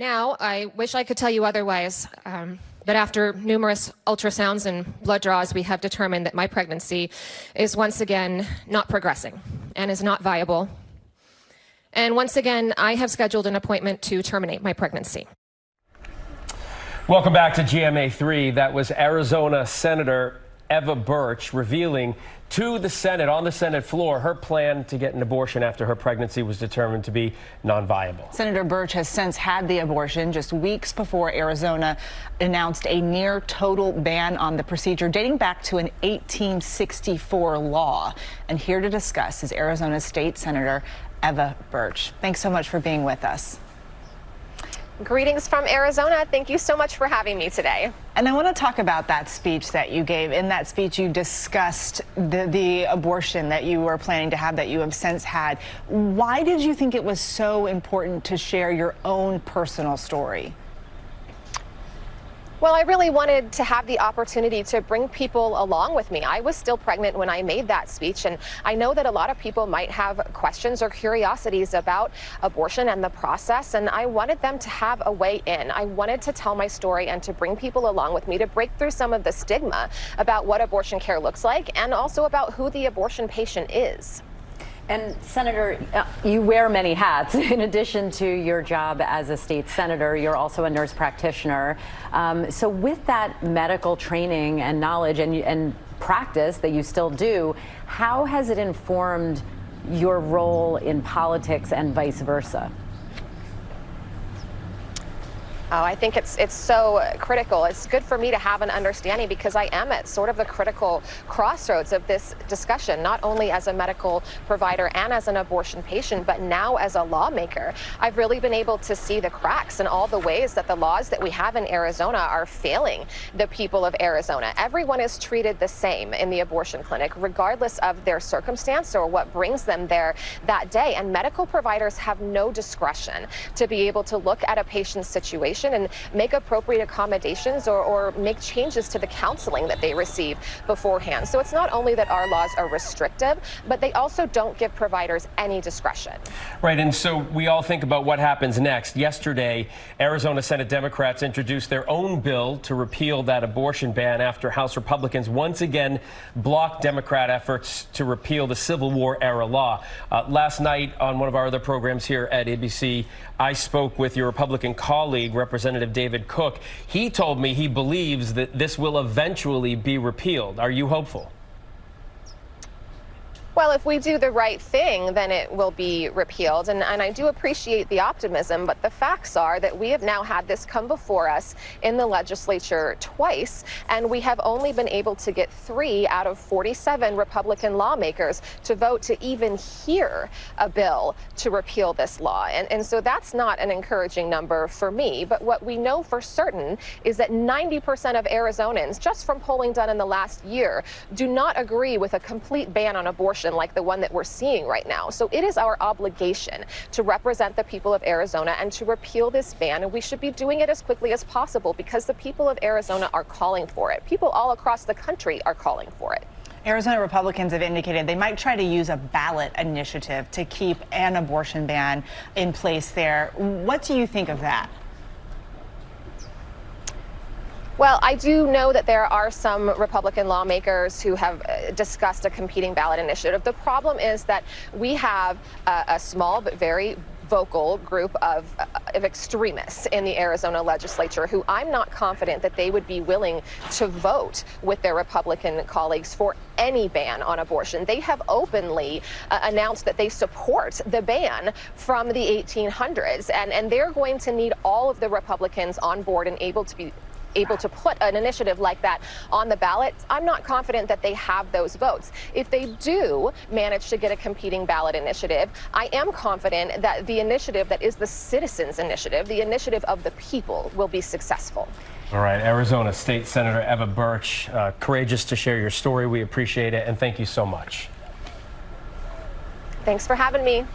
Now, I wish I could tell you otherwise, but after numerous ultrasounds and blood draws, we have determined that my pregnancy is once again not progressing and is not viable. And once again, I have scheduled an appointment to terminate my pregnancy. Welcome back to GMA 3. That was Arizona Senator Eva Burch revealing to the Senate, on the Senate floor, her plan to get an abortion after her pregnancy was determined to be non-viable. Senator Burch has since had the abortion just weeks before Arizona announced a near total ban on the procedure dating back to an 1864 law. And here to discuss is Arizona State Senator Eva Burch. Thanks so much for being with us. Greetings from Arizona. Thank you so much for having me today. And I want to talk about that speech that you gave. In that speech, you discussed the abortion that you were planning to have, that you have since had. Why did you think it was so important to share your own personal story? Well, I really wanted to have the opportunity to bring people along with me. I was still pregnant when I made that speech, and I know that a lot of people might have questions or curiosities about abortion and the process, and I wanted them to have a way in. I wanted to tell my story and to bring people along with me to break through some of the stigma about what abortion care looks like and also about who the abortion patient is. And Senator, you wear many hats. In addition to your job as a state senator, you're also a nurse practitioner. So with that medical training and knowledge and practice that you still do, how has it informed your role in politics and vice versa? Oh, I think it's so critical. It's good for me to have an understanding because I am at sort of the critical crossroads of this discussion, not only as a medical provider and as an abortion patient, but now as a lawmaker. I've really been able to see the cracks in all the ways that the laws that we have in Arizona are failing the people of Arizona. Everyone is treated the same in the abortion clinic, regardless of their circumstance or what brings them there that day. And medical providers have no discretion to be able to look at a patient's situation and make appropriate accommodations or make changes to the counseling that they receive beforehand. So it's not only that our laws are restrictive, but they also don't give providers any discretion. Right, and so we all think about what happens next. Yesterday, Arizona Senate Democrats introduced their own bill to repeal that abortion ban after House Republicans once again blocked Democrat efforts to repeal the Civil War era law. Last night on one of our other programs here at ABC, I spoke with your Republican colleague, Representative David Cook. He told me he believes that this will eventually be repealed. Are you hopeful? Well, if we do the right thing, then it will be repealed. And I do appreciate the optimism, but the facts are that we have now had this come before us in the legislature twice, and we have only been able to get 3 out of 47 Republican lawmakers to vote to even hear a bill to repeal this law. And so that's not an encouraging number for me. But what we know for certain is that 90% of Arizonans, just from polling done in the last year, do not agree with a complete ban on abortion like the one that we're seeing right now. So it is our obligation to represent the people of Arizona and to repeal this ban, and we should be doing it as quickly as possible because the people of Arizona are calling for it. People all across the country are calling for it. Arizona Republicans have indicated they might try to use a ballot initiative to keep an abortion ban in place there. What do you think of that? Well, I do know that there are some Republican lawmakers who have discussed a competing ballot initiative. The problem is that we have a small but very vocal group of extremists in the Arizona legislature who I'm not confident that they would be willing to vote with their Republican colleagues for any ban on abortion. They have openly announced that they support the ban from the 1800s, and they're going to need all of the Republicans on board and able to put an initiative like that on the ballot. I'm not confident that they have those votes. If they do manage to get a competing ballot initiative, I am confident that the initiative that is the citizens' initiative, the initiative of the people, will be successful. All right, Arizona State Senator Eva Burch, courageous to share your story. We appreciate it, and thank you so much. Thanks for having me.